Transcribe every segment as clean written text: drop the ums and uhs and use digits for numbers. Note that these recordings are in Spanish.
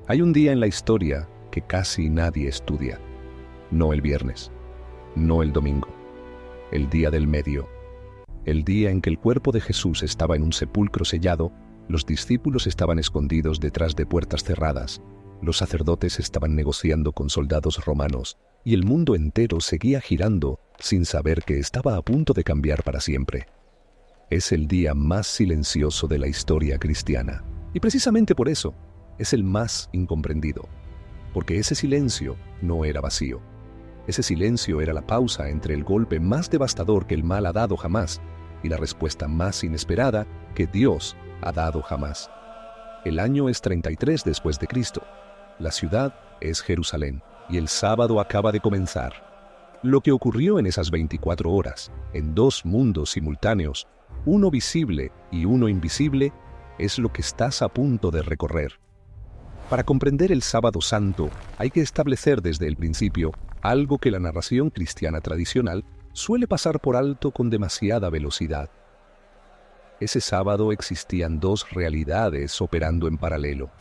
Hay un día en la historia que casi nadie estudia. No el viernes, no el domingo, el día del medio. El día en que el cuerpo de Jesús estaba en un sepulcro sellado, los discípulos estaban escondidos detrás de puertas cerradas, los sacerdotes estaban negociando con soldados romanos y el mundo entero seguía girando sin saber que estaba a punto de cambiar para siempre. Es el día más silencioso de la historia cristiana y precisamente por eso es el más incomprendido, porque ese silencio no era vacío. Ese silencio era la pausa entre el golpe más devastador que el mal ha dado jamás y la respuesta más inesperada que Dios ha dado jamás. El año es 33 después de Cristo. La ciudad es Jerusalén y el sábado acaba de comenzar. Lo que ocurrió en esas 24 horas, en dos mundos simultáneos, uno visible y uno invisible, es lo que estás a punto de recorrer. Para comprender el Sábado Santo, hay que establecer desde el principio algo que la narración cristiana tradicional suele pasar por alto con demasiada velocidad. Ese sábado existían dos realidades operando en paralelo.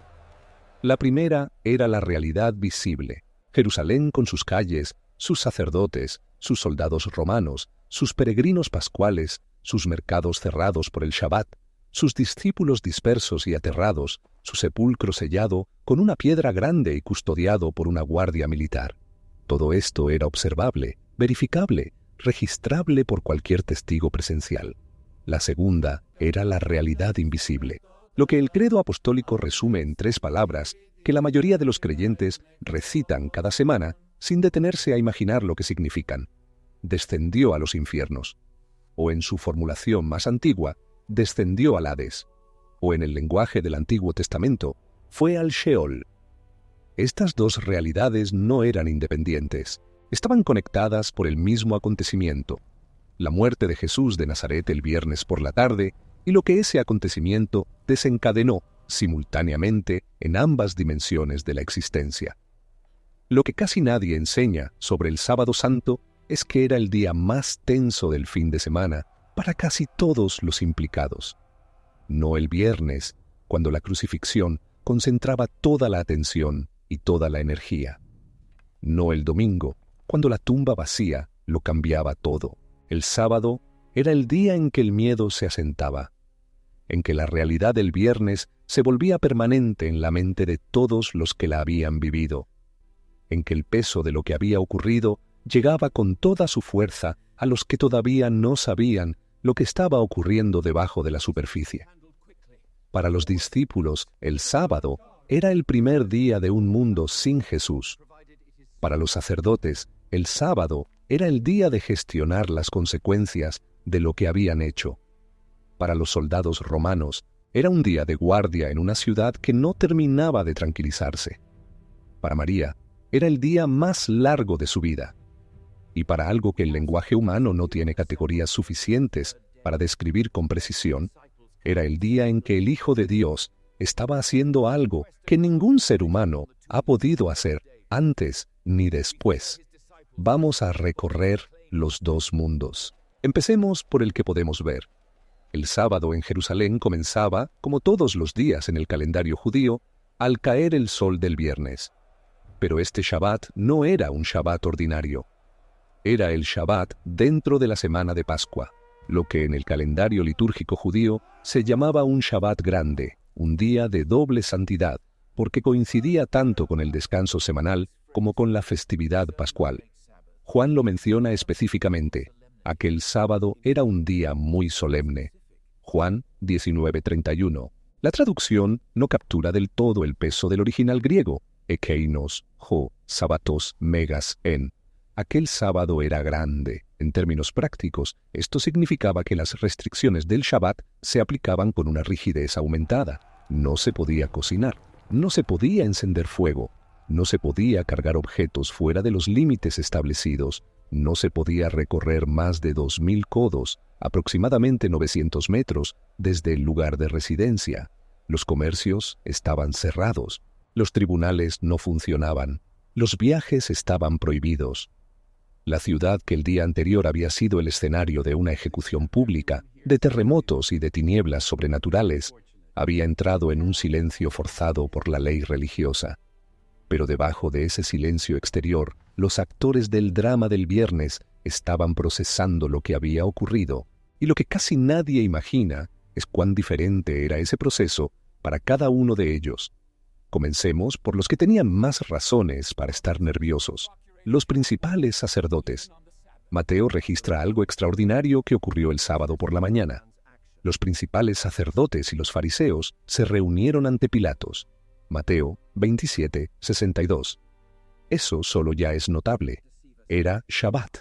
La primera era la realidad visible, Jerusalén con sus calles, sus sacerdotes, sus soldados romanos, sus peregrinos pascuales, sus mercados cerrados por el Shabbat, sus discípulos dispersos y aterrados, su sepulcro sellado con una piedra grande y custodiado por una guardia militar. Todo esto era observable, verificable, registrable por cualquier testigo presencial. La segunda era la realidad invisible, lo que el credo apostólico resume en 3 palabras que la mayoría de los creyentes recitan cada semana sin detenerse a imaginar lo que significan. Descendió a los infiernos, o en su formulación más antigua, descendió al Hades, o en el lenguaje del Antiguo Testamento, fue al Sheol. Estas dos realidades no eran independientes, estaban conectadas por el mismo acontecimiento, la muerte de Jesús de Nazaret el viernes por la tarde y lo que ese acontecimiento desencadenó simultáneamente en ambas dimensiones de la existencia. Lo que casi nadie enseña sobre el Sábado Santo es que era el día más tenso del fin de semana para casi todos los implicados. No el viernes, cuando la crucifixión concentraba toda la atención y toda la energía. No el domingo, cuando la tumba vacía lo cambiaba todo. El sábado era el día en que el miedo se asentaba, en que la realidad del viernes se volvía permanente en la mente de todos los que la habían vivido, en que el peso de lo que había ocurrido llegaba con toda su fuerza a los que todavía no sabían lo que estaba ocurriendo debajo de la superficie. Para los discípulos, el sábado era el primer día de un mundo sin Jesús. Para los sacerdotes, el sábado era el día de gestionar las consecuencias de lo que habían hecho. Para los soldados romanos, era un día de guardia en una ciudad que no terminaba de tranquilizarse. Para María, era el día más largo de su vida. Y para algo que el lenguaje humano no tiene categorías suficientes para describir con precisión, era el día en que el Hijo de Dios estaba haciendo algo que ningún ser humano ha podido hacer antes ni después. Vamos a recorrer los dos mundos. Empecemos por el que podemos ver. El sábado en Jerusalén comenzaba, como todos los días en el calendario judío, al caer el sol del viernes. Pero este Shabbat no era un Shabbat ordinario. Era el Shabbat dentro de la semana de Pascua, lo que en el calendario litúrgico judío se llamaba un Shabbat grande, un día de doble santidad, porque coincidía tanto con el descanso semanal como con la festividad pascual. Juan lo menciona específicamente. Aquel sábado era un día muy solemne. Juan 19:31. La traducción no captura del todo el peso del original griego, ekeinos, sabatos, megas, en. Aquel sábado era grande. En términos prácticos, esto significaba que las restricciones del Shabbat se aplicaban con una rigidez aumentada. No se podía cocinar, no se podía encender fuego, no se podía cargar objetos fuera de los límites establecidos, no se podía recorrer más de 2000 codos, aproximadamente 900 metros, desde el lugar de residencia. Los comercios estaban cerrados, los tribunales no funcionaban, los viajes estaban prohibidos. La ciudad que el día anterior había sido el escenario de una ejecución pública, de terremotos y de tinieblas sobrenaturales, había entrado en un silencio forzado por la ley religiosa. Pero debajo de ese silencio exterior, los actores del drama del viernes estaban procesando lo que había ocurrido, y lo que casi nadie imagina es cuán diferente era ese proceso para cada uno de ellos. Comencemos por los que tenían más razones para estar nerviosos, los principales sacerdotes. Mateo registra algo extraordinario que ocurrió el sábado por la mañana. Los principales sacerdotes y los fariseos se reunieron ante Pilatos. Mateo 27, 62. Eso solo ya es notable. Era Shabbat.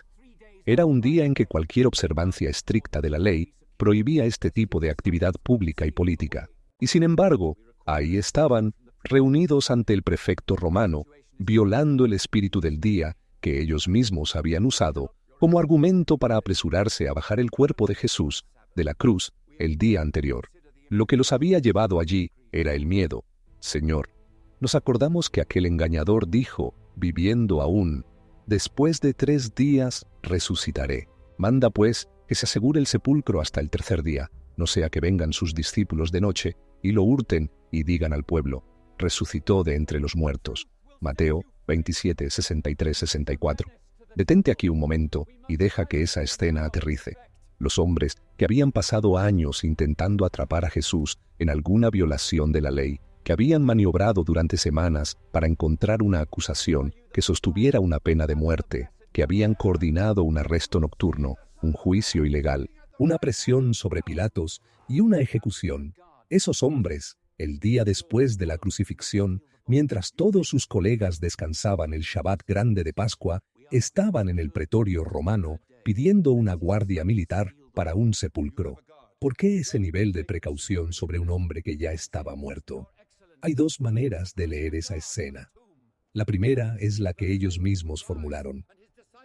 Era un día en que cualquier observancia estricta de la ley prohibía este tipo de actividad pública y política. Y sin embargo, ahí estaban, reunidos ante el prefecto romano, violando el espíritu del día que ellos mismos habían usado como argumento para apresurarse a bajar el cuerpo de Jesús de la cruz el día anterior. Lo que los había llevado allí era el miedo. Señor, nos acordamos que aquel engañador dijo, viviendo aún, después de 3 días resucitaré. Manda pues que se asegure el sepulcro hasta el 3er día, no sea que vengan sus discípulos de noche y lo hurten y digan al pueblo, resucitó de entre los muertos. Mateo 27, 63, 64. Detente aquí un momento y deja que esa escena aterrice. Los hombres que habían pasado años intentando atrapar a Jesús en alguna violación de la ley, que habían maniobrado durante semanas para encontrar una acusación que sostuviera una pena de muerte, que habían coordinado un arresto nocturno, un juicio ilegal, una presión sobre Pilatos y una ejecución. Esos hombres, el día después de la crucifixión, mientras todos sus colegas descansaban el Shabbat grande de Pascua, estaban en el pretorio romano pidiendo una guardia militar para un sepulcro. ¿Por qué ese nivel de precaución sobre un hombre que ya estaba muerto? Hay 2 maneras de leer esa escena. La primera es la que ellos mismos formularon.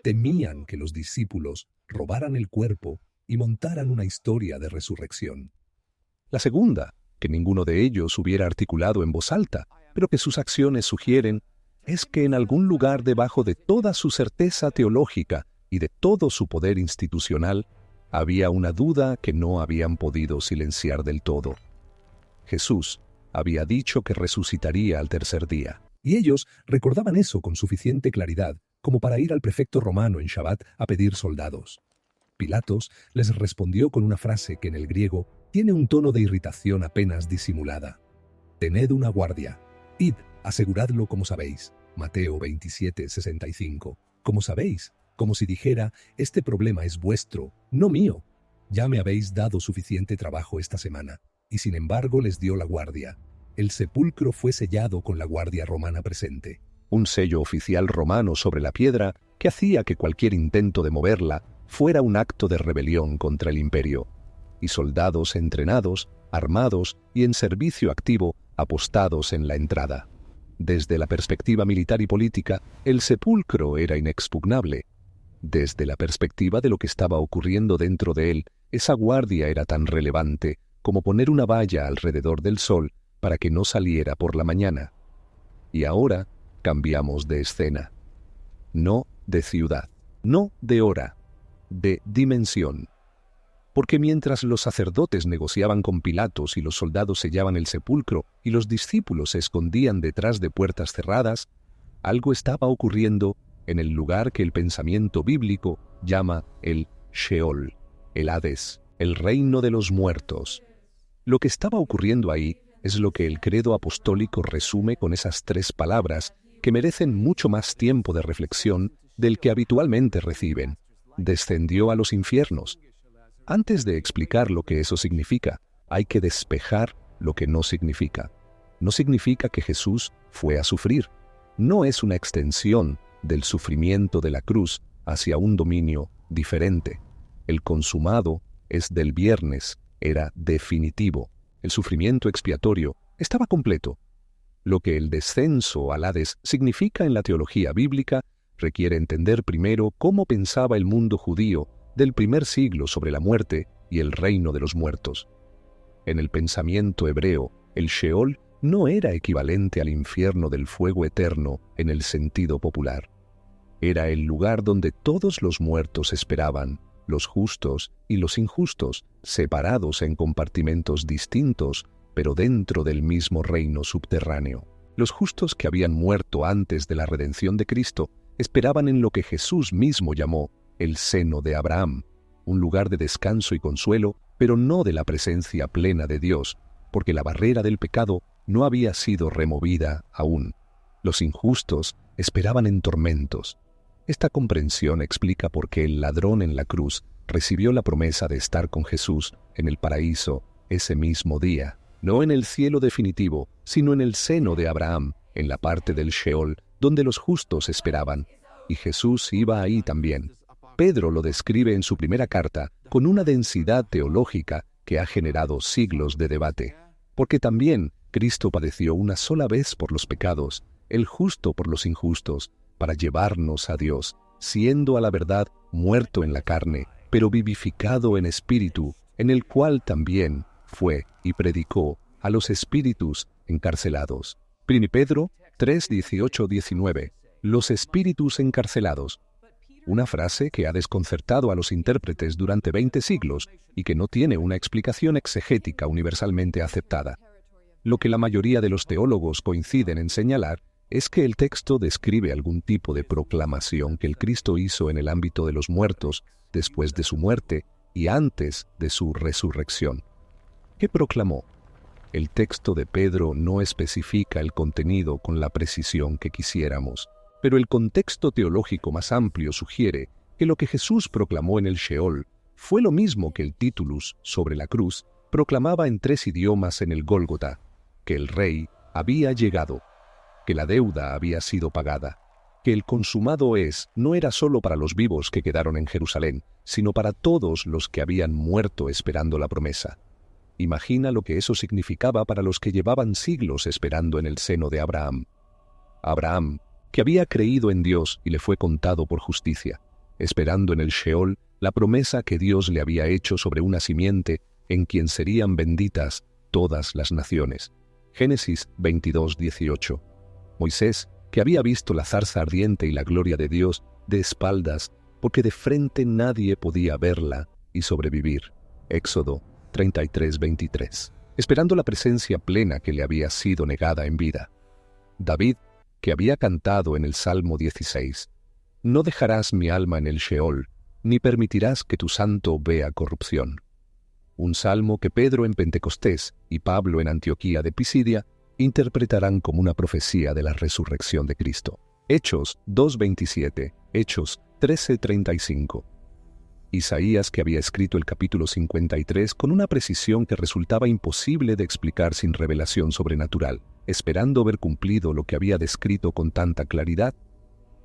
Temían que los discípulos robaran el cuerpo y montaran una historia de resurrección. La segunda, que ninguno de ellos hubiera articulado en voz alta, pero que sus acciones sugieren, es que en algún lugar debajo de toda su certeza teológica y de todo su poder institucional, había una duda que no habían podido silenciar del todo. Jesús había dicho que resucitaría al 3er día, y ellos recordaban eso con suficiente claridad como para ir al prefecto romano en Shabbat a pedir soldados. Pilatos les respondió con una frase que en el griego tiene un tono de irritación apenas disimulada. Tened una guardia. Id, aseguradlo como sabéis. Mateo 27, 65. Como sabéis, como si dijera, este problema es vuestro, no mío. Ya me habéis dado suficiente trabajo esta semana. Y sin embargo les dio la guardia. El sepulcro fue sellado con la guardia romana presente. Un sello oficial romano sobre la piedra que hacía que cualquier intento de moverla fuera un acto de rebelión contra el imperio. Y soldados entrenados, armados y en servicio activo apostados en la entrada. Desde la perspectiva militar y política, el sepulcro era inexpugnable. Desde la perspectiva de lo que estaba ocurriendo dentro de él, esa guardia era tan relevante como poner una valla alrededor del sol para que no saliera por la mañana. Y ahora cambiamos de escena. No de ciudad, no de hora, de dimensión. Porque mientras los sacerdotes negociaban con Pilatos y los soldados sellaban el sepulcro y los discípulos se escondían detrás de puertas cerradas, algo estaba ocurriendo en el lugar que el pensamiento bíblico llama el Sheol, el Hades, el reino de los muertos. Lo que estaba ocurriendo ahí es lo que el credo apostólico resume con esas 3 palabras que merecen mucho más tiempo de reflexión del que habitualmente reciben. Descendió a los infiernos. Antes de explicar lo que eso significa, hay que despejar lo que no significa. No significa que Jesús fue a sufrir. No es una extensión del sufrimiento de la cruz hacia un dominio diferente. El consumado es del viernes, era definitivo. El sufrimiento expiatorio estaba completo. Lo que el descenso al Hades significa en la teología bíblica requiere entender primero cómo pensaba el mundo judío del primer siglo sobre la muerte y el reino de los muertos. En el pensamiento hebreo, el Sheol no era equivalente al infierno del fuego eterno en el sentido popular. Era el lugar donde todos los muertos esperaban, los justos y los injustos, separados en compartimentos distintos, pero dentro del mismo reino subterráneo. Los justos que habían muerto antes de la redención de Cristo esperaban en lo que Jesús mismo llamó el seno de Abraham, un lugar de descanso y consuelo, pero no de la presencia plena de Dios, porque la barrera del pecado no había sido removida aún. Los injustos esperaban en tormentos. Esta comprensión explica por qué el ladrón en la cruz recibió la promesa de estar con Jesús en el paraíso ese mismo día, no en el cielo definitivo, sino en el seno de Abraham, en la parte del Sheol, donde los justos esperaban. Y Jesús iba ahí también. Pedro lo describe en su primera carta con una densidad teológica que ha generado siglos de debate. Porque también Cristo padeció una sola vez por los pecados, el justo por los injustos, para llevarnos a Dios, siendo a la verdad muerto en la carne, pero vivificado en espíritu, en el cual también fue y predicó a los espíritus encarcelados. 1 Pedro 3, 18, 19. Los espíritus encarcelados. Una frase que ha desconcertado a los intérpretes durante 20 siglos y que no tiene una explicación exegética universalmente aceptada. Lo que la mayoría de los teólogos coinciden en señalar es que el texto describe algún tipo de proclamación que el Cristo hizo en el ámbito de los muertos después de su muerte y antes de su resurrección. ¿Qué proclamó? El texto de Pedro no especifica el contenido con la precisión que quisiéramos, pero el contexto teológico más amplio sugiere que lo que Jesús proclamó en el Sheol fue lo mismo que el Titulus sobre la cruz proclamaba en 3 idiomas en el Gólgota, que el Rey había llegado, que la deuda había sido pagada, que el consumado no era solo para los vivos que quedaron en Jerusalén, sino para todos los que habían muerto esperando la promesa. Imagina lo que eso significaba para los que llevaban siglos esperando en el seno de Abraham. Abraham, que había creído en Dios y le fue contado por justicia, esperando en el Sheol la promesa que Dios le había hecho sobre una simiente en quien serían benditas todas las naciones. Génesis 22, 18. Moisés, que había visto la zarza ardiente y la gloria de Dios de espaldas, porque de frente nadie podía verla y sobrevivir. Éxodo 33, 23. Esperando la presencia plena que le había sido negada en vida. David, que había cantado en el Salmo 16, «No dejarás mi alma en el Sheol, ni permitirás que tu santo vea corrupción». Un salmo que Pedro en Pentecostés y Pablo en Antioquía de Pisidia interpretarán como una profecía de la resurrección de Cristo. Hechos 2:27, Hechos 13:35. Isaías, que había escrito el capítulo 53 con una precisión que resultaba imposible de explicar sin revelación sobrenatural, esperando ver cumplido lo que había descrito con tanta claridad.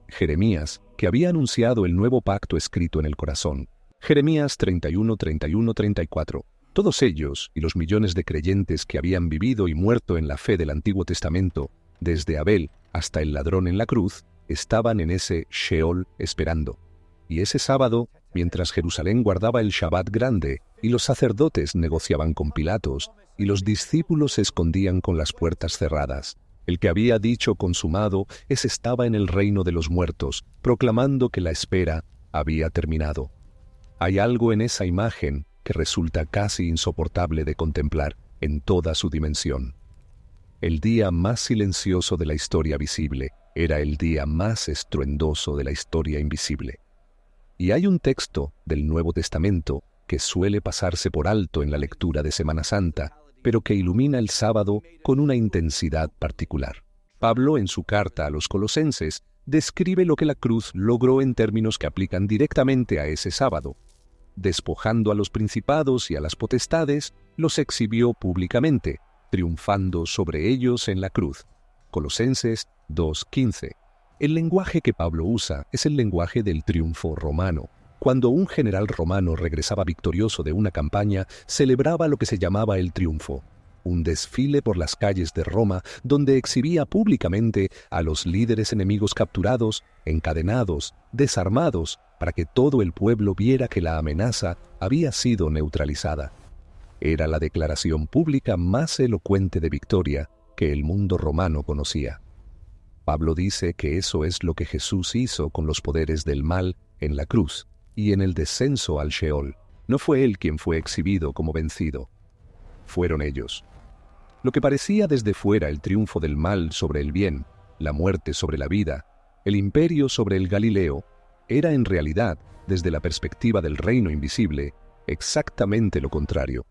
Jeremías, que había anunciado el nuevo pacto escrito en el corazón. Jeremías 31, 31, 34. Todos ellos, y los millones de creyentes que habían vivido y muerto en la fe del Antiguo Testamento, desde Abel hasta el ladrón en la cruz, estaban en ese Sheol esperando. Y ese sábado, mientras Jerusalén guardaba el Shabbat grande, y los sacerdotes negociaban con Pilatos, y los discípulos se escondían con las puertas cerradas, el que había dicho consumado, estaba en el reino de los muertos, proclamando que la espera había terminado. Hay algo en esa imagen que resulta casi insoportable de contemplar en toda su dimensión. El día más silencioso de la historia visible era el día más estruendoso de la historia invisible. Y hay un texto del Nuevo Testamento que suele pasarse por alto en la lectura de Semana Santa, pero que ilumina el sábado con una intensidad particular. Pablo, en su carta a los Colosenses, describe lo que la cruz logró en términos que aplican directamente a ese sábado. Despojando a los principados y a las potestades, los exhibió públicamente, triunfando sobre ellos en la cruz. Colosenses 2:15. El lenguaje que Pablo usa es el lenguaje del triunfo romano. Cuando un general romano regresaba victorioso de una campaña, celebraba lo que se llamaba el triunfo, un desfile por las calles de Roma donde exhibía públicamente a los líderes enemigos capturados, encadenados, desarmados, para que todo el pueblo viera que la amenaza había sido neutralizada. Era la declaración pública más elocuente de victoria que el mundo romano conocía. Pablo dice que eso es lo que Jesús hizo con los poderes del mal en la cruz y en el descenso al Sheol. No fue él quien fue exhibido como vencido. Fueron ellos. Lo que parecía desde fuera el triunfo del mal sobre el bien, la muerte sobre la vida, el imperio sobre el Galileo, era en realidad, desde la perspectiva del reino invisible, exactamente lo contrario.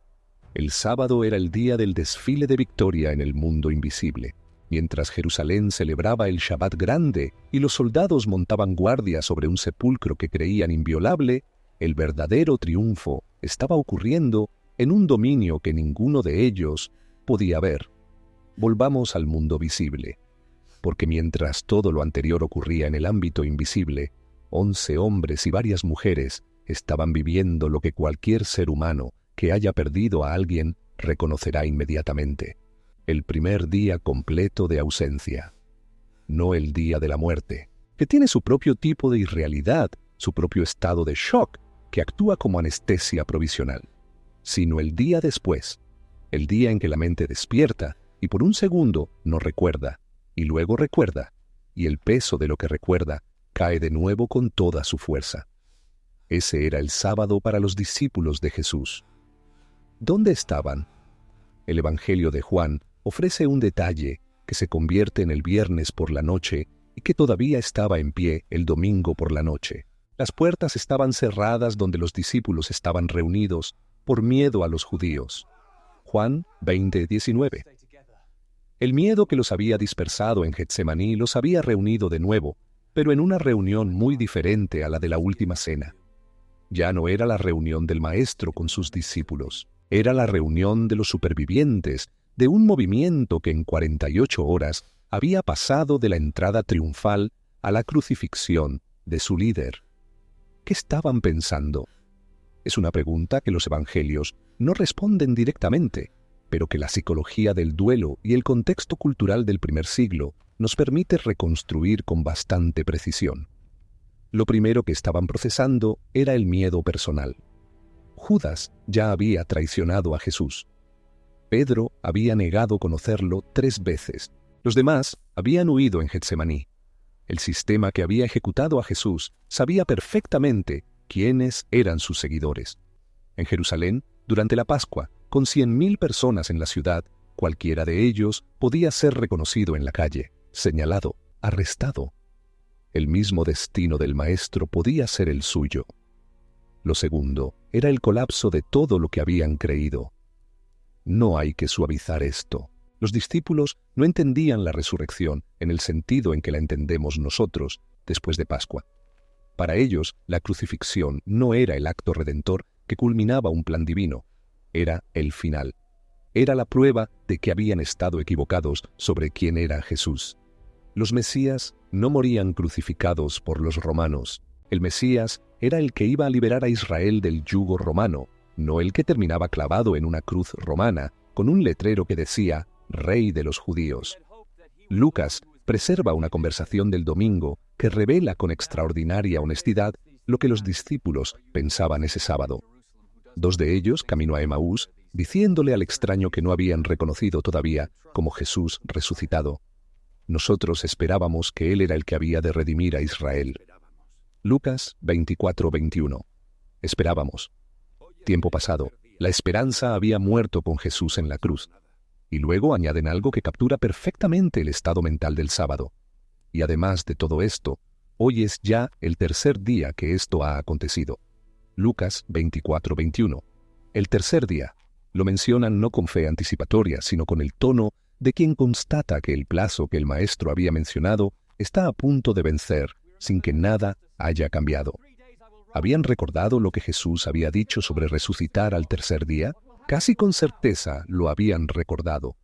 El sábado era el día del desfile de victoria en el mundo invisible. Mientras Jerusalén celebraba el Shabbat grande y los soldados montaban guardia sobre un sepulcro que creían inviolable, el verdadero triunfo estaba ocurriendo en un dominio que ninguno de ellos podía ver. Volvamos al mundo visible, porque mientras todo lo anterior ocurría en el ámbito invisible, 11 hombres y varias mujeres estaban viviendo lo que cualquier ser humano que haya perdido a alguien reconocerá inmediatamente. El primer día completo de ausencia, no el día de la muerte, que tiene su propio tipo de irrealidad, su propio estado de shock, que actúa como anestesia provisional, sino el día después, el día en que la mente despierta y por un segundo no recuerda, y luego recuerda, y el peso de lo que recuerda cae de nuevo con toda su fuerza. Ese era el sábado para los discípulos de Jesús. ¿Dónde estaban? El Evangelio de Juan ofrece un detalle que se convierte en el viernes por la noche y que todavía estaba en pie el domingo por la noche. Las puertas estaban cerradas donde los discípulos estaban reunidos por miedo a los judíos. Juan 20:19. El miedo que los había dispersado en Getsemaní los había reunido de nuevo, pero en una reunión muy diferente a la de la última cena. Ya no era la reunión del Maestro con sus discípulos, era la reunión de los supervivientes de un movimiento que en 48 horas había pasado de la entrada triunfal a la crucifixión de su líder. ¿Qué estaban pensando? Es una pregunta que los evangelios no responden directamente, pero que la psicología del duelo y el contexto cultural del primer siglo nos permite reconstruir con bastante precisión. Lo primero que estaban procesando era el miedo personal. Judas ya había traicionado a Jesús. Pedro había negado conocerlo 3 veces. Los demás habían huido en Getsemaní. El sistema que había ejecutado a Jesús sabía perfectamente quiénes eran sus seguidores. En Jerusalén, durante la Pascua, con 100.000 personas en la ciudad, cualquiera de ellos podía ser reconocido en la calle, señalado, arrestado. El mismo destino del Maestro podía ser el suyo. Lo segundo era el colapso de todo lo que habían creído. No hay que suavizar esto. Los discípulos no entendían la resurrección en el sentido en que la entendemos nosotros después de Pascua. Para ellos, la crucifixión no era el acto redentor que culminaba un plan divino, era el final. Era la prueba de que habían estado equivocados sobre quién era Jesús. Los Mesías no morían crucificados por los romanos. El Mesías era el que iba a liberar a Israel del yugo romano, no el que terminaba clavado en una cruz romana, con un letrero que decía «Rey de los judíos». Lucas preserva una conversación del domingo que revela con extraordinaria honestidad lo que los discípulos pensaban ese sábado. 2 de ellos camino a Emaús, diciéndole al extraño que no habían reconocido todavía como Jesús resucitado: «Nosotros esperábamos que Él era el que había de redimir a Israel». Lucas 24:21. Esperábamos. Tiempo pasado, la esperanza había muerto con Jesús en la cruz. Y luego añaden algo que captura perfectamente el estado mental del sábado. Y además de todo esto, hoy es ya el 3er día que esto ha acontecido. Lucas 24:21. El 3er día. Lo mencionan no con fe anticipatoria, sino con el tono de quien constata que el plazo que el Maestro había mencionado está a punto de vencer sin que nada haya cambiado. ¿Habían recordado lo que Jesús había dicho sobre resucitar al 3er día? Casi con certeza lo habían recordado.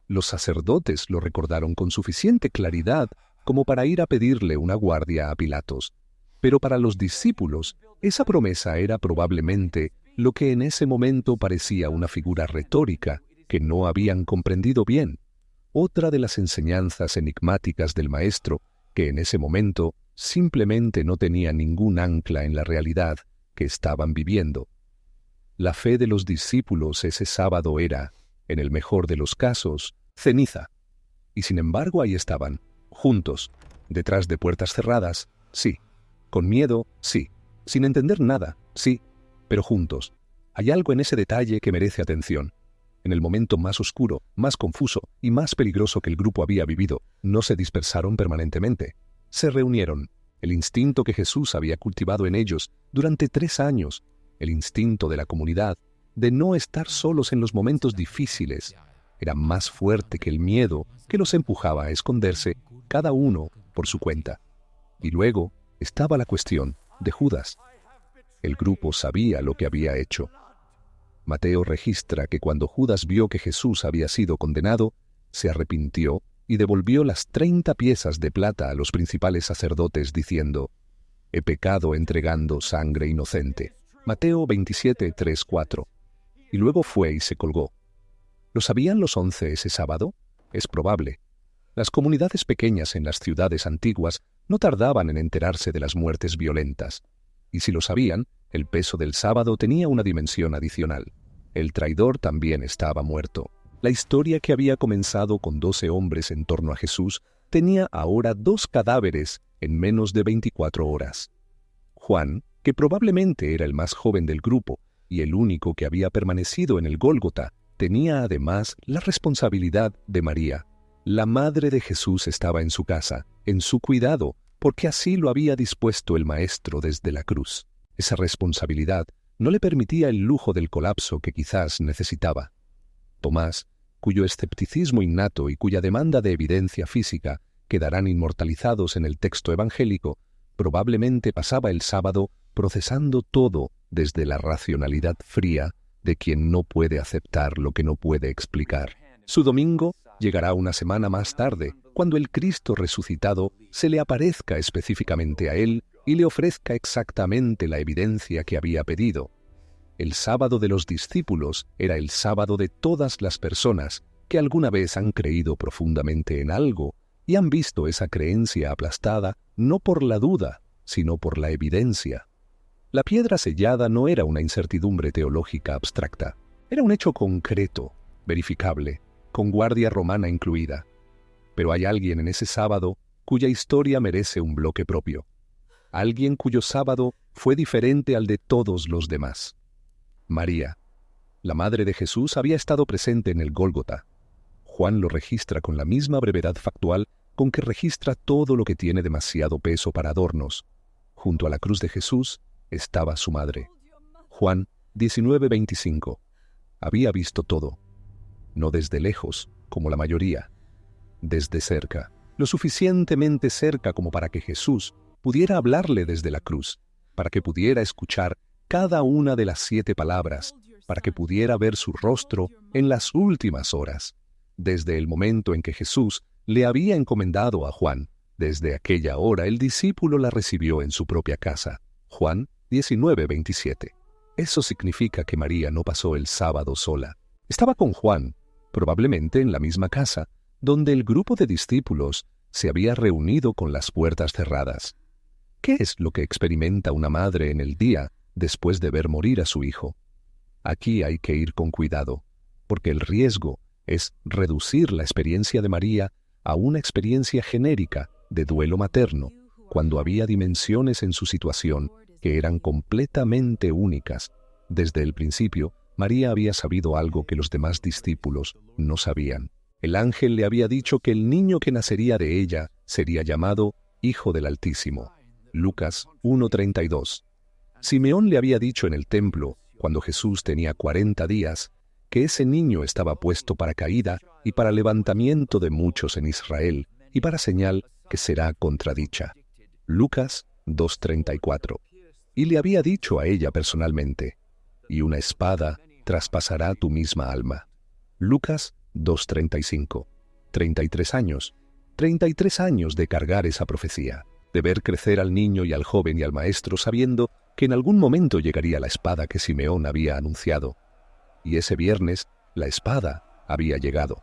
Los sacerdotes lo recordaron con suficiente claridad como para ir a pedirle una guardia a Pilatos. Pero para los discípulos, esa promesa era probablemente lo que en ese momento parecía una figura retórica que no habían comprendido bien. Otra de las enseñanzas enigmáticas del Maestro, que en ese momento simplemente no tenía ningún ancla en la realidad que estaban viviendo. La fe de los discípulos ese sábado era, en el mejor de los casos, ceniza. Y sin embargo ahí estaban, juntos, detrás de puertas cerradas, sí, con miedo, sí, sin entender nada, sí, pero juntos. Hay algo en ese detalle que merece atención. En el momento más oscuro, más confuso y más peligroso que el grupo había vivido, no se dispersaron permanentemente. Se reunieron. El instinto que Jesús había cultivado en ellos durante 3 años, el instinto de la comunidad, de no estar solos en los momentos difíciles, era más fuerte que el miedo que los empujaba a esconderse, cada uno por su cuenta. Y luego estaba la cuestión de Judas. El grupo sabía lo que había hecho. Mateo registra que cuando Judas vio que Jesús había sido condenado, se arrepintió y devolvió las 30 piezas de plata a los principales sacerdotes diciendo: «He pecado entregando sangre inocente». Mateo 27, 3, 4. Y luego fue y se colgó. ¿Lo sabían los 11 ese sábado? Es probable. Las comunidades pequeñas en las ciudades antiguas no tardaban en enterarse de las muertes violentas. Y si lo sabían, el peso del sábado tenía una dimensión adicional. El traidor también estaba muerto. La historia que había comenzado con 12 hombres en torno a Jesús tenía ahora 2 cadáveres en menos de 24 horas. Juan, que probablemente era el más joven del grupo y el único que había permanecido en el Gólgota, tenía además la responsabilidad de María. La madre de Jesús estaba en su casa, en su cuidado, porque así lo había dispuesto el Maestro desde la cruz. Esa responsabilidad no le permitía el lujo del colapso que quizás necesitaba. Tomás, cuyo escepticismo innato y cuya demanda de evidencia física quedarán inmortalizados en el texto evangélico, probablemente pasaba el sábado procesando todo desde la racionalidad fría de quien no puede aceptar lo que no puede explicar. Su domingo llegará una semana más tarde, cuando el Cristo resucitado se le aparezca específicamente a él y le ofrezca exactamente la evidencia que había pedido. El sábado de los discípulos era el sábado de todas las personas que alguna vez han creído profundamente en algo y han visto esa creencia aplastada no por la duda, sino por la evidencia. La piedra sellada no era una incertidumbre teológica abstracta, era un hecho concreto, verificable, con guardia romana incluida. Pero hay alguien en ese sábado cuya historia merece un bloque propio. Alguien cuyo sábado fue diferente al de todos los demás. María, la madre de Jesús, había estado presente en el Gólgota. Juan lo registra con la misma brevedad factual con que registra todo lo que tiene demasiado peso para adornos. Junto a la cruz de Jesús estaba su madre. Juan 19:25. Había visto todo. No desde lejos, como la mayoría. Desde cerca, lo suficientemente cerca como para que Jesús pudiera hablarle desde la cruz, para que pudiera escuchar cada una de las 7 palabras, para que pudiera ver su rostro en las últimas horas. Desde el momento en que Jesús le había encomendado a Juan, desde aquella hora el discípulo la recibió en su propia casa. Juan 19:27. Eso significa que María no pasó el sábado sola. Estaba con Juan, probablemente en la misma casa, donde el grupo de discípulos se había reunido con las puertas cerradas. ¿Qué es lo que experimenta una madre en el día después de ver morir a su hijo? Aquí hay que ir con cuidado, porque el riesgo es reducir la experiencia de María a una experiencia genérica de duelo materno, cuando había dimensiones en su situación que eran completamente únicas. Desde el principio, María había sabido algo que los demás discípulos no sabían. El ángel le había dicho que el niño que nacería de ella sería llamado Hijo del Altísimo. Lucas 1:32. Simeón le había dicho en el templo, cuando Jesús tenía 40 días, que ese niño estaba puesto para caída y para levantamiento de muchos en Israel, y para señal que será contradicha. Lucas 2:34. Y le había dicho a ella personalmente: «Y una espada traspasará tu misma alma». Lucas 2:35. 33 años. 33 años de cargar esa profecía, de ver crecer al niño y al joven y al maestro sabiendo que en algún momento llegaría la espada que Simeón había anunciado. Y ese viernes, la espada había llegado.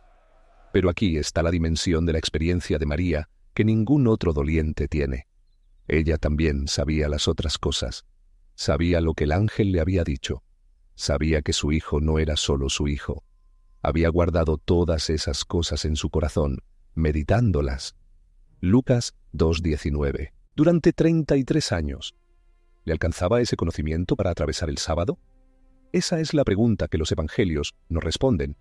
Pero aquí está la dimensión de la experiencia de María que ningún otro doliente tiene. Ella también sabía las otras cosas. Sabía lo que el ángel le había dicho. Sabía que su hijo no era solo su hijo. Había guardado todas esas cosas en su corazón, meditándolas. Lucas 2:19. Durante 33 años. ¿Le alcanzaba ese conocimiento para atravesar el sábado? Esa es la pregunta que los evangelios nos responden,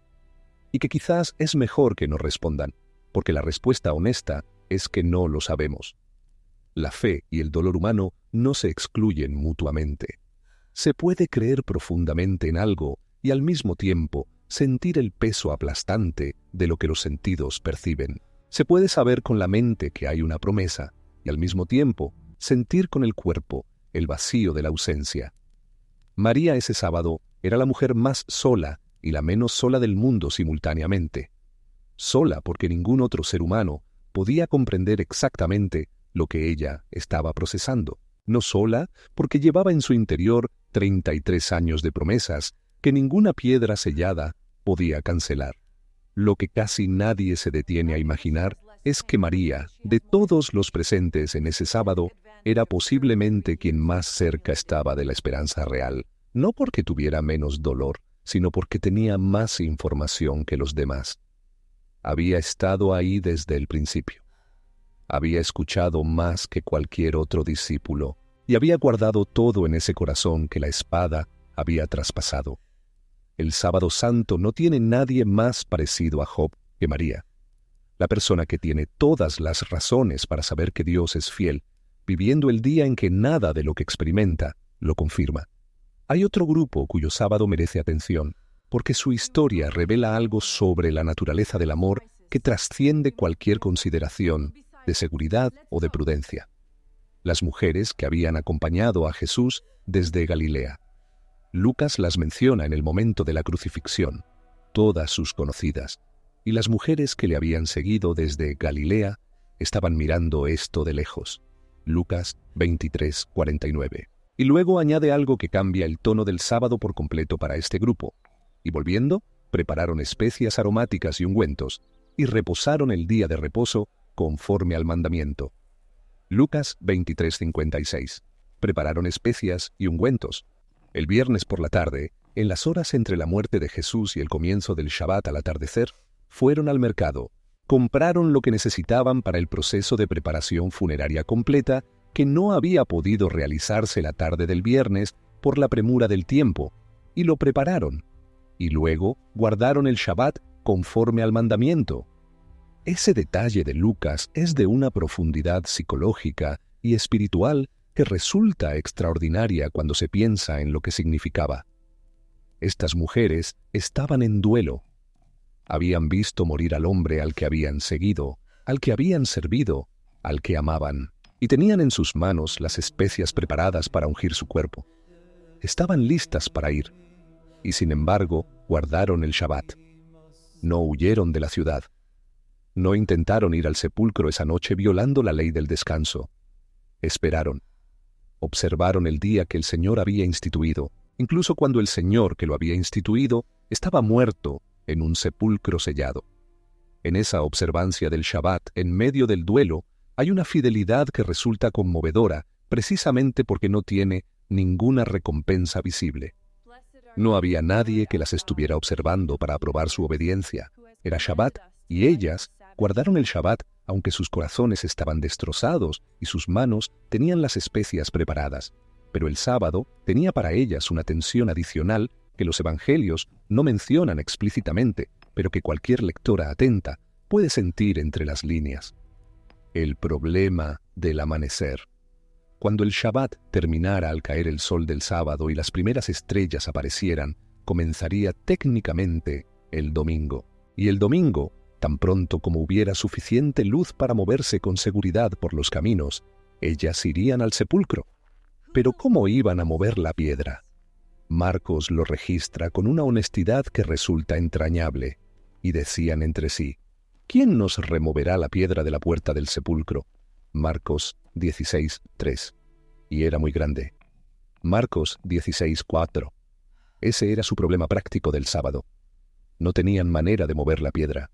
y que quizás es mejor que no respondan, porque la respuesta honesta es que no lo sabemos. La fe y el dolor humano no se excluyen mutuamente. Se puede creer profundamente en algo y al mismo tiempo sentir el peso aplastante de lo que los sentidos perciben. Se puede saber con la mente que hay una promesa y al mismo tiempo sentir con el cuerpo el vacío de la ausencia. María ese sábado era la mujer más sola y la menos sola del mundo simultáneamente. Sola porque ningún otro ser humano podía comprender exactamente lo que ella estaba procesando. No sola porque llevaba en su interior 33 años de promesas que ninguna piedra sellada podía cancelar. Lo que casi nadie se detiene a imaginar es que María, de todos los presentes en ese sábado, era posiblemente quien más cerca estaba de la esperanza real, no porque tuviera menos dolor, sino porque tenía más información que los demás. Había estado ahí desde el principio. Había escuchado más que cualquier otro discípulo y había guardado todo en ese corazón que la espada había traspasado. El Sábado Santo no tiene nadie más parecido a Job que María, la persona que tiene todas las razones para saber que Dios es fiel, viviendo el día en que nada de lo que experimenta lo confirma. Hay otro grupo cuyo sábado merece atención, porque su historia revela algo sobre la naturaleza del amor que trasciende cualquier consideración de seguridad o de prudencia. Las mujeres que habían acompañado a Jesús desde Galilea. Lucas las menciona en el momento de la crucifixión, todas sus conocidas, y las mujeres que le habían seguido desde Galilea estaban mirando esto de lejos. Lucas 23:49. Y luego añade algo que cambia el tono del sábado por completo para este grupo. Y volviendo, prepararon especias aromáticas y ungüentos, y reposaron el día de reposo conforme al mandamiento. Lucas 23:56. Prepararon especias y ungüentos. El viernes por la tarde, en las horas entre la muerte de Jesús y el comienzo del Shabbat al atardecer, fueron al mercado, compraron lo que necesitaban para el proceso de preparación funeraria completa que no había podido realizarse la tarde del viernes por la premura del tiempo, y lo prepararon, y luego guardaron el Shabbat conforme al mandamiento. Ese detalle de Lucas es de una profundidad psicológica y espiritual que resulta extraordinaria cuando se piensa en lo que significaba. Estas mujeres estaban en duelo. Habían visto morir al hombre al que habían seguido, al que habían servido, al que amaban, y tenían en sus manos las especias preparadas para ungir su cuerpo. Estaban listas para ir, y sin embargo guardaron el Shabbat. No huyeron de la ciudad. No intentaron ir al sepulcro esa noche violando la ley del descanso. Esperaron. Observaron el día que el Señor había instituido, incluso cuando el Señor que lo había instituido estaba muerto en un sepulcro sellado. En esa observancia del Shabbat en medio del duelo hay una fidelidad que resulta conmovedora precisamente porque no tiene ninguna recompensa visible. No había nadie que las estuviera observando para aprobar su obediencia. Era Shabbat y ellas guardaron el Shabbat aunque sus corazones estaban destrozados y sus manos tenían las especias preparadas. Pero el sábado tenía para ellas una tensión adicional que los evangelios no mencionan explícitamente, pero que cualquier lectora atenta puede sentir entre las líneas. El problema del amanecer. Cuando el Shabbat terminara al caer el sol del sábado y las primeras estrellas aparecieran, comenzaría técnicamente el domingo. Y el domingo, tan pronto como hubiera suficiente luz para moverse con seguridad por los caminos, ellas irían al sepulcro. Pero ¿cómo iban a mover la piedra? Marcos lo registra con una honestidad que resulta entrañable, y decían entre sí, ¿quién nos removerá la piedra de la puerta del sepulcro? Marcos 16:3. Y era muy grande. Marcos 16:4. Ese era su problema práctico del sábado. No tenían manera de mover la piedra.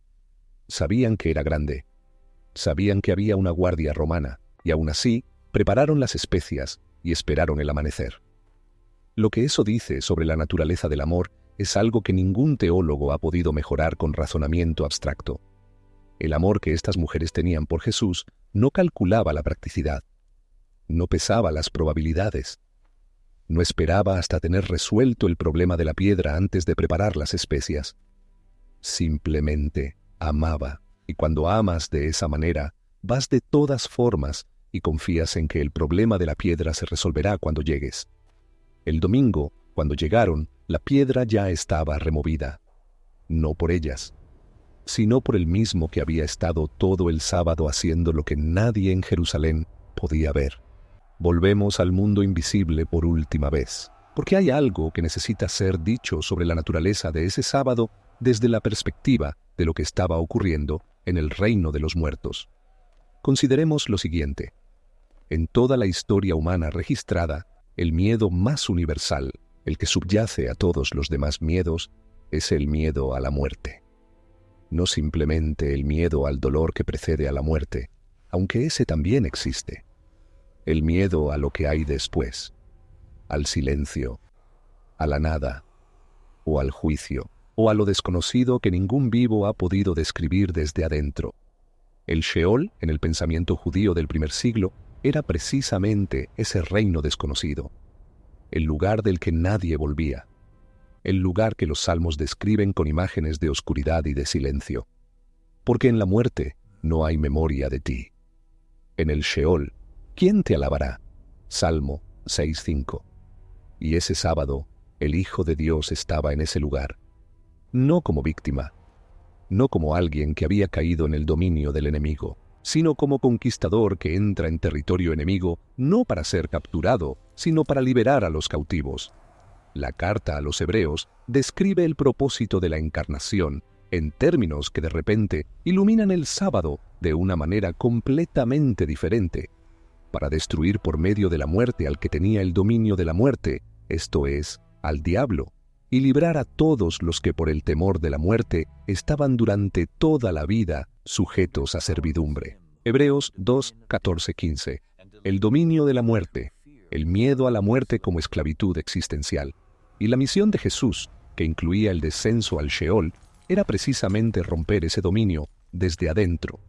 Sabían que era grande. Sabían que había una guardia romana, y aún así prepararon las especias y esperaron el amanecer. Lo que eso dice sobre la naturaleza del amor es algo que ningún teólogo ha podido mejorar con razonamiento abstracto. El amor que estas mujeres tenían por Jesús no calculaba la practicidad, no pesaba las probabilidades, no esperaba hasta tener resuelto el problema de la piedra antes de preparar las especias. simplemente amaba. Y cuando amas de esa manera, vas de todas formas y confías en que el problema de la piedra se resolverá cuando llegues. El domingo, cuando llegaron, la piedra ya estaba removida. No por ellas, sino por el mismo que había estado todo el sábado haciendo lo que nadie en Jerusalén podía ver. Volvemos al mundo invisible por última vez, porque hay algo que necesita ser dicho sobre la naturaleza de ese sábado desde la perspectiva de lo que estaba ocurriendo en el reino de los muertos. Consideremos lo siguiente. En toda la historia humana registrada, el miedo más universal, el que subyace a todos los demás miedos, es el miedo a la muerte. No simplemente el miedo al dolor que precede a la muerte, aunque ese también existe. El miedo a lo que hay después, al silencio, a la nada, o al juicio, o a lo desconocido que ningún vivo ha podido describir desde adentro. El Sheol, en el pensamiento judío del primer siglo, era precisamente ese reino desconocido, el lugar del que nadie volvía, el lugar que los salmos describen con imágenes de oscuridad y de silencio. Porque en la muerte no hay memoria de ti. En el Sheol, ¿quién te alabará? Salmo 6:5. Y ese sábado, el Hijo de Dios estaba en ese lugar, no como víctima, no como alguien que había caído en el dominio del enemigo, sino como conquistador que entra en territorio enemigo no para ser capturado, sino para liberar a los cautivos. La carta a los hebreos describe el propósito de la encarnación en términos que de repente iluminan el sábado de una manera completamente diferente, para destruir por medio de la muerte al que tenía el dominio de la muerte, esto es, al diablo, y librar a todos los que por el temor de la muerte estaban durante toda la vida sujetos a servidumbre. Hebreos 2, 14, 15. El dominio de la muerte, el miedo a la muerte como esclavitud existencial, y la misión de Jesús, que incluía el descenso al Sheol, era precisamente romper ese dominio desde adentro.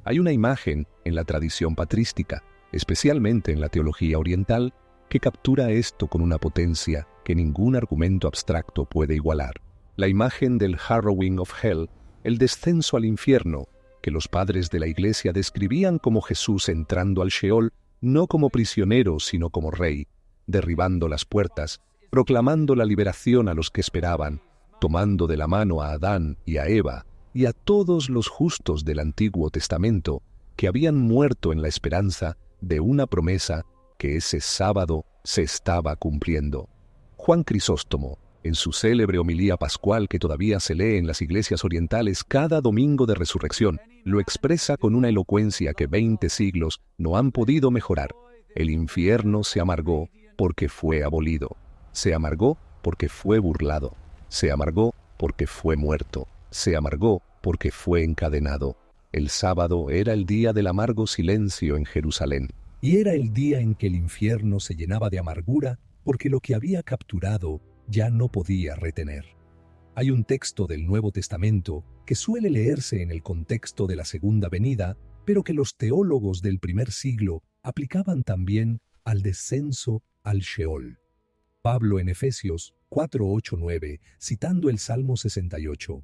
Hay una imagen en la tradición patrística, especialmente en la teología oriental, que captura esto con una potencia que ningún argumento abstracto puede igualar. La imagen del harrowing of hell, el descenso al infierno, que los padres de la Iglesia describían como Jesús entrando al Sheol, no como prisionero sino como rey, derribando las puertas, proclamando la liberación a los que esperaban, tomando de la mano a Adán y a Eva y a todos los justos del Antiguo Testamento que habían muerto en la esperanza de una promesa que ese sábado se estaba cumpliendo. Juan Crisóstomo, en su célebre homilía pascual que todavía se lee en las iglesias orientales cada domingo de resurrección, lo expresa con una elocuencia que 20 siglos no han podido mejorar. El infierno se amargó porque fue abolido. Se amargó porque fue burlado. Se amargó porque fue muerto. Se amargó porque fue encadenado. El sábado era el día del amargo silencio en Jerusalén. Y era el día en que el infierno se llenaba de amargura porque lo que había capturado ya no podía retener. Hay un texto del Nuevo Testamento que suele leerse en el contexto de la segunda venida, pero que los teólogos del primer siglo aplicaban también al descenso al Sheol. Pablo en Efesios 4:8-9, citando el Salmo 68,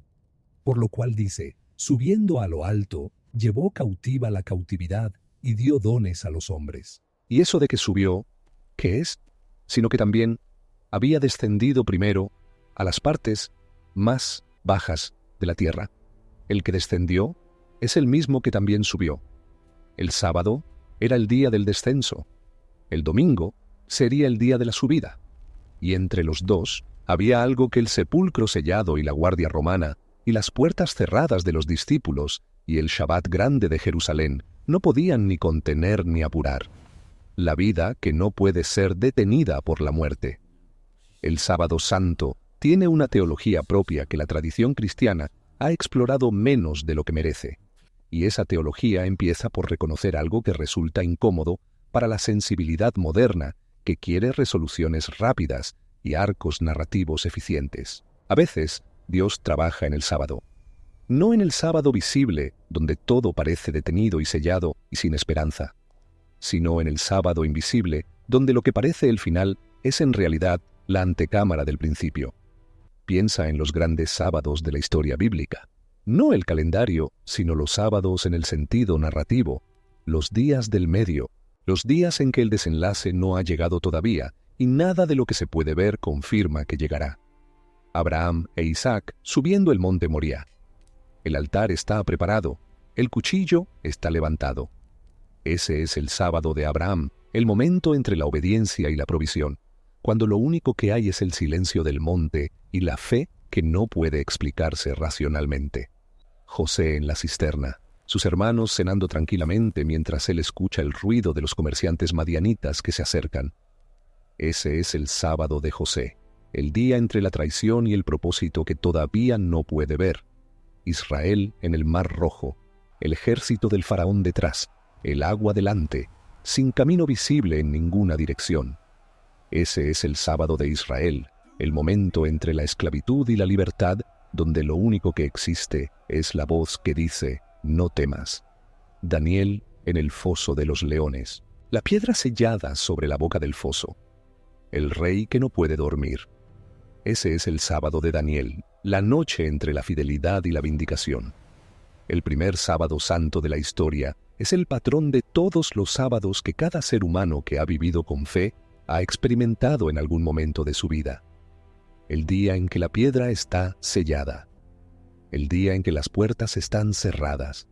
por lo cual dice, subiendo a lo alto, llevó cautiva la cautividad y dio dones a los hombres. Y eso de que subió, ¿qué es? Sino que también había descendido primero a las partes más bajas de la tierra. El que descendió es el mismo que también subió. El sábado era el día del descenso. El domingo sería el día de la subida. Y entre los dos había algo que el sepulcro sellado y la guardia romana y las puertas cerradas de los discípulos y el Shabbat grande de Jerusalén no podían ni contener ni apurar. La vida que no puede ser detenida por la muerte. El sábado santo tiene una teología propia que la tradición cristiana ha explorado menos de lo que merece. Y esa teología empieza por reconocer algo que resulta incómodo para la sensibilidad moderna que quiere resoluciones rápidas y arcos narrativos eficientes. A veces, Dios trabaja en el sábado. No en el sábado visible, donde todo parece detenido y sellado y sin esperanza, sino en el sábado invisible, donde lo que parece el final es en realidad la antecámara del principio. Piensa en los grandes sábados de la historia bíblica. No el calendario, sino los sábados en el sentido narrativo, los días del medio, los días en que el desenlace no ha llegado todavía y nada de lo que se puede ver confirma que llegará. Abraham e Isaac subiendo el monte Moriah. El altar está preparado, el cuchillo está levantado. Ese es el sábado de Abraham, el momento entre la obediencia y la provisión, cuando lo único que hay es el silencio del monte y la fe que no puede explicarse racionalmente. José en la cisterna, sus hermanos cenando tranquilamente mientras él escucha el ruido de los comerciantes madianitas que se acercan. Ese es el sábado de José, el día entre la traición y el propósito que todavía no puede ver. Israel en el Mar Rojo, el ejército del faraón detrás, el agua delante, sin camino visible en ninguna dirección. Ese es el sábado de Israel, el momento entre la esclavitud y la libertad, donde lo único que existe es la voz que dice, no temas. Daniel en el foso de los leones, la piedra sellada sobre la boca del foso. El rey que no puede dormir. Ese es el sábado de Daniel, la noche entre la fidelidad y la vindicación. El primer sábado santo de la historia es el patrón de todos los sábados que cada ser humano que ha vivido con fe ha experimentado en algún momento de su vida. El día en que la piedra está sellada. El día en que las puertas están cerradas.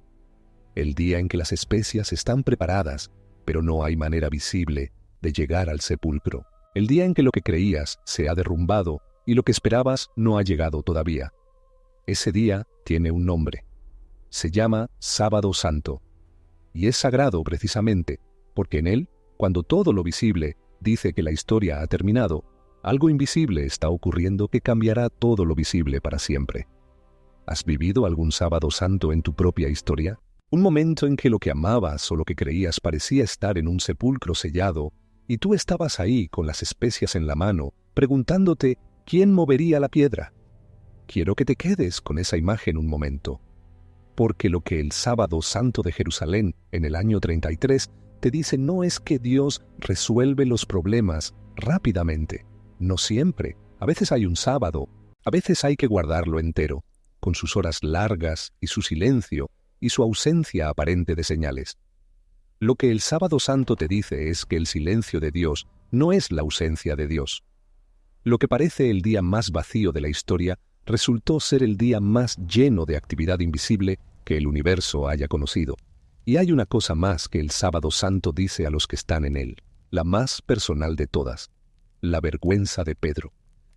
El día en que las especias están preparadas, pero no hay manera visible de llegar al sepulcro. El día en que lo que creías se ha derrumbado y lo que esperabas no ha llegado todavía. Ese día tiene un nombre. Se llama Sábado Santo. Y es sagrado precisamente porque en él, cuando todo lo visible dice que la historia ha terminado, algo invisible está ocurriendo que cambiará todo lo visible para siempre. ¿Has vivido algún sábado santo en tu propia historia? Un momento en que lo que amabas o lo que creías parecía estar en un sepulcro sellado y tú estabas ahí con las especias en la mano, preguntándote ¿quién movería la piedra? Quiero que te quedes con esa imagen un momento, porque lo que el sábado santo de Jerusalén en el año 33 te dice no es que Dios resuelve los problemas rápidamente. No siempre. A veces hay un sábado, a veces hay que guardarlo entero, con sus horas largas y su silencio y su ausencia aparente de señales. Lo que el sábado santo te dice es que el silencio de Dios no es la ausencia de Dios. Lo que parece el día más vacío de la historia resultó ser el día más lleno de actividad invisible que el universo haya conocido. Y hay una cosa más que el sábado santo dice a los que están en él, la más personal de todas, la vergüenza de Pedro.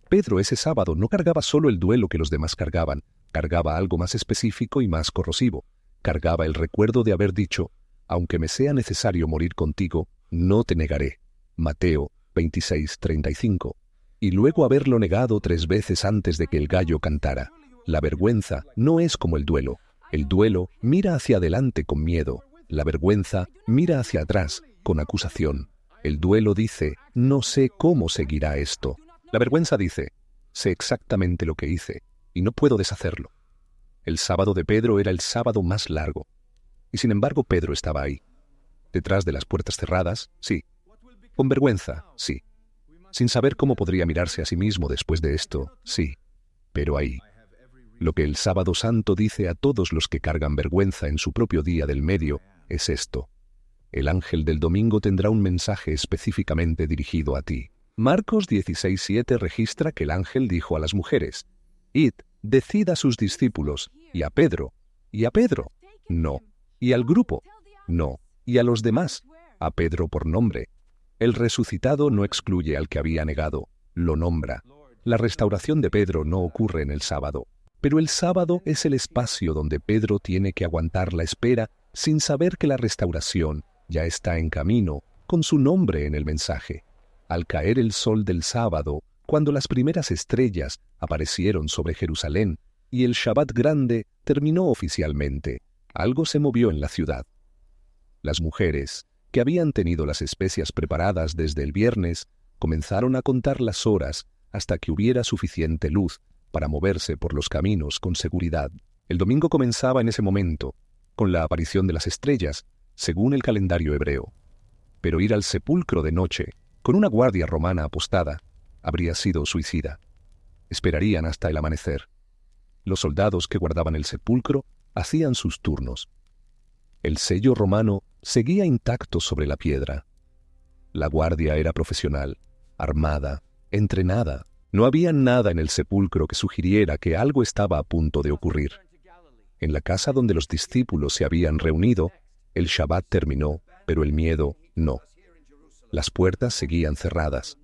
Pedro ese sábado no cargaba solo el duelo que los demás cargaban, cargaba algo más específico y más corrosivo. Cargaba el recuerdo de haber dicho, aunque me sea necesario morir contigo, no te negaré. Mateo 26:35. Y luego haberlo negado 3 veces antes de que el gallo cantara. La vergüenza no es como el duelo. El duelo mira hacia adelante con miedo. La vergüenza mira hacia atrás con acusación. El duelo dice, no sé cómo seguirá esto. La vergüenza dice, sé exactamente lo que hice y no puedo deshacerlo. El sábado de Pedro era el sábado más largo. Y sin embargo Pedro estaba ahí. Detrás de las puertas cerradas, sí. Con vergüenza, sí. Sin saber cómo podría mirarse a sí mismo después de esto, sí. Pero ahí. Lo que el sábado santo dice a todos los que cargan vergüenza en su propio día del medio es esto. El ángel del domingo tendrá un mensaje específicamente dirigido a ti. Marcos 16:7 registra que el ángel dijo a las mujeres, «Id, decid a sus discípulos, y a Pedro, no, y al grupo, no, y a los demás, a Pedro por nombre». El resucitado no excluye al que había negado, lo nombra. La restauración de Pedro no ocurre en el sábado, pero el sábado es el espacio donde Pedro tiene que aguantar la espera sin saber que la restauración ya está en camino, con su nombre en el mensaje. Al caer el sol del sábado, cuando las primeras estrellas aparecieron sobre Jerusalén y el Shabbat grande terminó oficialmente, algo se movió en la ciudad. Las mujeres, que habían tenido las especias preparadas desde el viernes, comenzaron a contar las horas hasta que hubiera suficiente luz para moverse por los caminos con seguridad. El domingo comenzaba en ese momento, con la aparición de las estrellas, según el calendario hebreo. Pero ir al sepulcro de noche, con una guardia romana apostada, habría sido suicida. Esperarían hasta el amanecer. Los soldados que guardaban el sepulcro hacían sus turnos. El sello romano seguía intacto sobre la piedra. La guardia era profesional, armada, entrenada. No había nada en el sepulcro que sugiriera que algo estaba a punto de ocurrir. En la casa donde los discípulos se habían reunido, el Shabbat terminó, pero el miedo no. Las puertas seguían cerradas.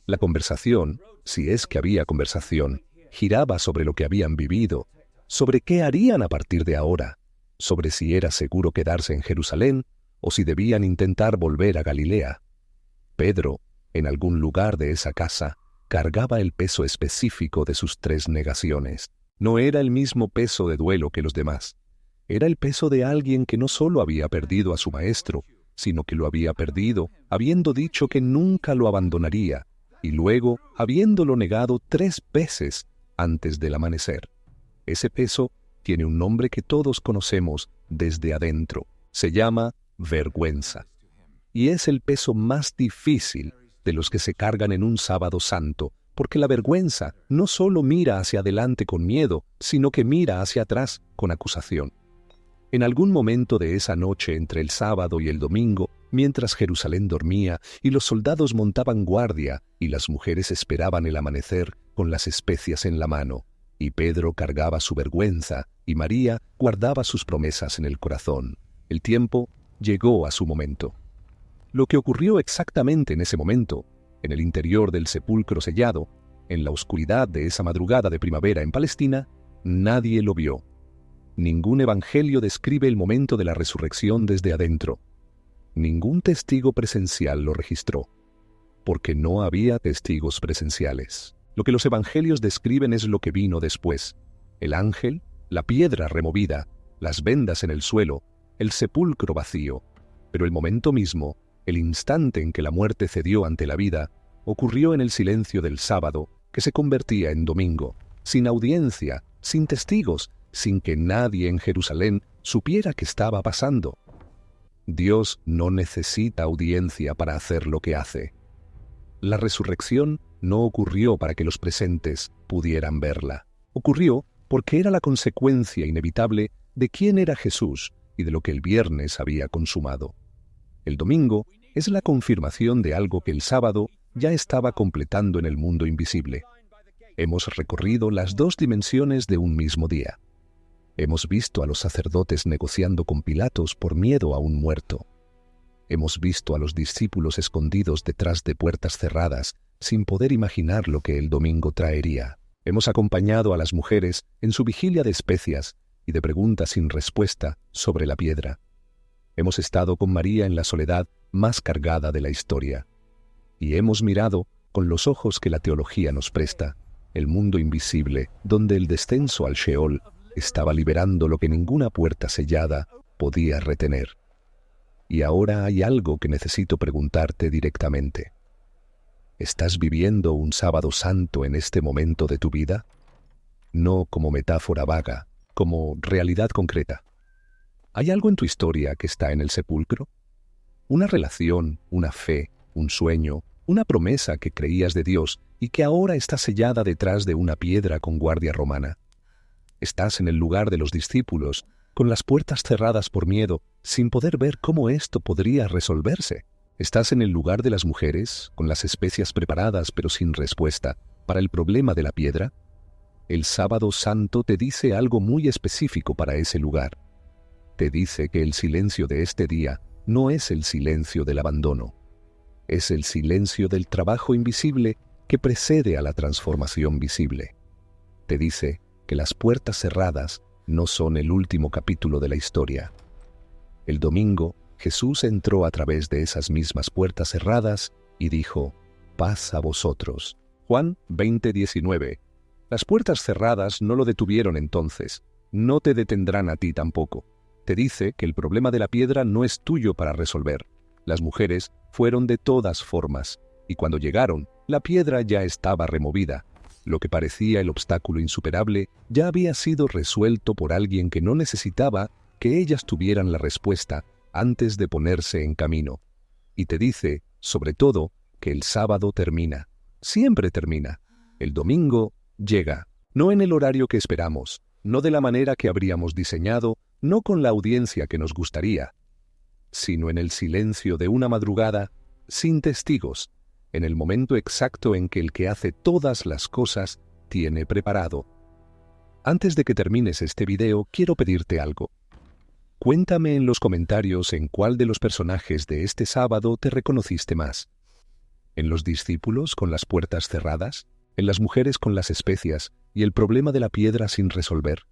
La conversación, si es que había conversación, giraba sobre lo que habían vivido, sobre qué harían a partir de ahora, sobre si era seguro quedarse en Jerusalén o si debían intentar volver a Galilea. Pedro, en algún lugar de esa casa, cargaba el peso específico de sus 3 negaciones. No era el mismo peso de duelo que los demás. Era el peso de alguien que no solo había perdido a su maestro, sino que lo había perdido habiendo dicho que nunca lo abandonaría, y luego habiéndolo negado 3 veces antes del amanecer. Ese peso tiene un nombre que todos conocemos desde adentro. Se llama vergüenza. Y es el peso más difícil de los que se cargan en un sábado santo, porque la vergüenza no solo mira hacia adelante con miedo, sino que mira hacia atrás con acusación. En algún momento de esa noche entre el sábado y el domingo, mientras Jerusalén dormía y los soldados montaban guardia y las mujeres esperaban el amanecer con las especias en la mano, y Pedro cargaba su vergüenza y María guardaba sus promesas en el corazón, el tiempo llegó a su momento. Lo que ocurrió exactamente en ese momento, en el interior del sepulcro sellado, en la oscuridad de esa madrugada de primavera en Palestina, nadie lo vio. Ningún evangelio describe el momento de la resurrección desde adentro. Ningún testigo presencial lo registró, porque no había testigos presenciales. Lo que los evangelios describen es lo que vino después: el ángel, la piedra removida, las vendas en el suelo, el sepulcro vacío. Pero el momento mismo, el instante en que la muerte cedió ante la vida, ocurrió en el silencio del sábado, que se convertía en domingo, sin audiencia, sin testigos, sin que nadie en Jerusalén supiera qué estaba pasando. Dios no necesita audiencia para hacer lo que hace. La resurrección no ocurrió para que los presentes pudieran verla. Ocurrió porque era la consecuencia inevitable de quién era Jesús y de lo que el viernes había consumado. El domingo es la confirmación de algo que el sábado ya estaba completando en el mundo invisible. Hemos recorrido las 2 dimensiones de un mismo día. Hemos visto a los sacerdotes negociando con Pilatos por miedo a un muerto. Hemos visto a los discípulos escondidos detrás de puertas cerradas, sin poder imaginar lo que el domingo traería. Hemos acompañado a las mujeres en su vigilia de especias y de preguntas sin respuesta sobre la piedra. Hemos estado con María en la soledad más cargada de la historia. Y hemos mirado, con los ojos que la teología nos presta, el mundo invisible, donde el descenso al Sheol estaba liberando lo que ninguna puerta sellada podía retener. Y ahora hay algo que necesito preguntarte directamente. ¿Estás viviendo un sábado santo en este momento de tu vida? No como metáfora vaga, como realidad concreta. ¿Hay algo en tu historia que está en el sepulcro? Una relación, una fe, un sueño, una promesa que creías de Dios y que ahora está sellada detrás de una piedra con guardia romana. Estás en el lugar de los discípulos, con las puertas cerradas por miedo, sin poder ver cómo esto podría resolverse. Estás en el lugar de las mujeres, con las especias preparadas pero sin respuesta, para el problema de la piedra. El sábado santo te dice algo muy específico para ese lugar. Te dice que el silencio de este día no es el silencio del abandono. Es el silencio del trabajo invisible que precede a la transformación visible. Te dice que las puertas cerradas no son el último capítulo de la historia. El domingo, Jesús entró a través de esas mismas puertas cerradas y dijo: «Paz a vosotros». Juan 20:19. Las puertas cerradas no lo detuvieron entonces, no te detendrán a ti tampoco. Te dice que el problema de la piedra no es tuyo para resolver. Las mujeres fueron de todas formas, y cuando llegaron, la piedra ya estaba removida. Lo que parecía el obstáculo insuperable ya había sido resuelto por alguien que no necesitaba que ellas tuvieran la respuesta antes de ponerse en camino. Y te dice, sobre todo, que el sábado termina. Siempre termina. El domingo llega, no en el horario que esperamos, no de la manera que habríamos diseñado, no con la audiencia que nos gustaría, sino en el silencio de una madrugada, sin testigos, en el momento exacto en que el que hace todas las cosas tiene preparado. Antes de que termines este video, quiero pedirte algo. Cuéntame en los comentarios en cuál de los personajes de este sábado te reconociste más. ¿En los discípulos con las puertas cerradas? ¿En las mujeres con las especias y el problema de la piedra sin resolver?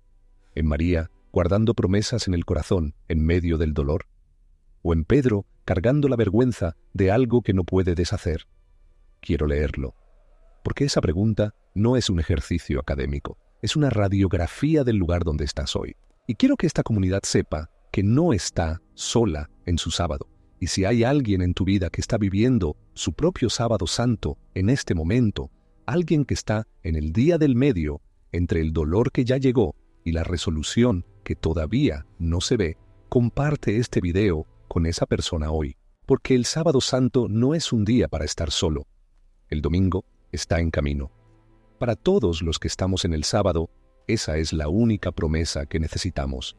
¿En María, guardando promesas en el corazón en medio del dolor? ¿O en Pedro, cargando la vergüenza de algo que no puede deshacer? Quiero leerlo, porque esa pregunta no es un ejercicio académico, es una radiografía del lugar donde estás hoy. Y quiero que esta comunidad sepa que no está sola en su sábado. Y si hay alguien en tu vida que está viviendo su propio sábado santo en este momento, alguien que está en el día del medio entre el dolor que ya llegó y la resolución que todavía no se ve, comparte este video con esa persona hoy, porque el sábado santo no es un día para estar solo. El domingo está en camino. Para todos los que estamos en el sábado, esa es la única promesa que necesitamos.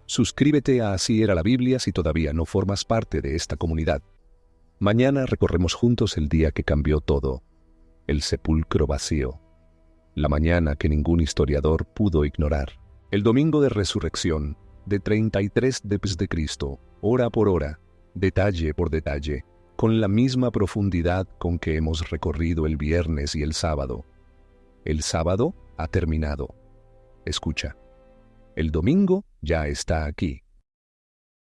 Suscríbete a Así era la Biblia si todavía no formas parte de esta comunidad. Mañana recorremos juntos el día que cambió todo, el sepulcro vacío, la mañana que ningún historiador pudo ignorar, el domingo de resurrección, de 33 después de Cristo, hora por hora, detalle por detalle, con la misma profundidad con que hemos recorrido el viernes y el sábado. El sábado ha terminado. Escucha, el domingo ya está aquí.